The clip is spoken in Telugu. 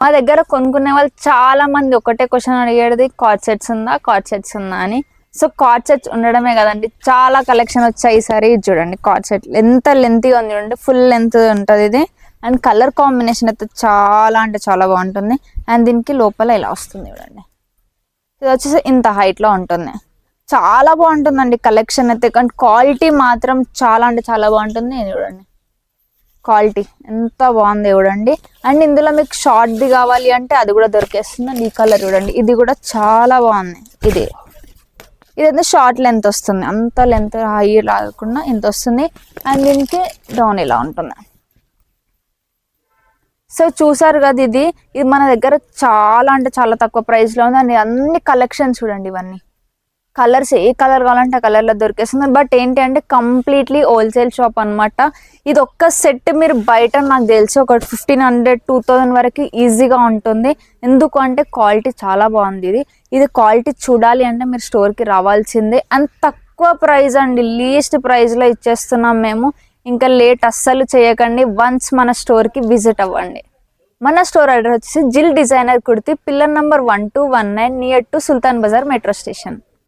మా దగ్గర కొనుక్కునే వాళ్ళు చాలా మంది ఒకటే క్వశ్చన్ అడిగేది కార్డ్ సెట్స్ ఉందా అని. సో కార్డ్ సెట్స్ ఉండడమే కదండి, చాలా కలెక్షన్ వచ్చాయి ఈసారి. చూడండి కార్డ్ సెట్ ఎంత లెంతీగా ఉంది చూడండి, ఫుల్ లెంత్ ఉంటుంది ఇది. అండ్ కలర్ కాంబినేషన్ అయితే చాలా అంటే చాలా బాగుంటుంది. అండ్ దీనికి లోపల ఇలా వస్తుంది చూడండి, ఇది వచ్చేసి ఇంత హైట్లో ఉంటుంది. చాలా బాగుంటుందండి కలెక్షన్ అయితే, కానీ క్వాలిటీ మాత్రం చాలా అంటే చాలా బాగుంటుంది. చూడండి క్వాలిటీ ఎంత బాగుంది చూడండి. అండ్ ఇందులో మీకు షార్ట్ది కావాలి అంటే అది కూడా దొరికేస్తుంది. ఈ కలర్ చూడండి, ఇది కూడా చాలా బాగుంది. ఇదైతే షార్ట్ లెంత్ వస్తుంది, అంత లెంత్ హై రాకుండా ఇంత వస్తుంది. అండ్ దీనికి డౌన్ ఇలా ఉంటుంది. సో చూసారు కదా, ఇది మన దగ్గర చాలా అంటే చాలా తక్కువ ప్రైస్లో ఉంది. అండ్ అన్ని కలెక్షన్స్ చూడండి, ఇవన్నీ కలర్స్ ఏ కలర్ కావాలంటే ఆ కలర్లో దొరికేస్తుంది. బట్ ఏంటి అంటే కంప్లీట్లీ హోల్సేల్ షాప్ అనమాట. ఇది ఒక్క సెట్ మీరు బయట నాకు తెలిసి ఒక 1500-2000 వరకు ఈజీగా ఉంటుంది. ఎందుకు అంటే క్వాలిటీ చాలా బాగుంది. ఇది క్వాలిటీ చూడాలి అంటే మీరు స్టోర్కి రావాల్సిందే. అండ్ తక్కువ ప్రైస్ అండి, లీస్ట్ ప్రైస్లో ఇచ్చేస్తున్నాం మేము. ఇంకా లేట్ అస్సలు చేయకండి, వన్స్ మన స్టోర్కి విజిట్ అవ్వండి. మన స్టోర్ అడ్రస్ వచ్చేసి జిల్ designer kurti, pillar number 1219 near to Sultan Bazar metro station.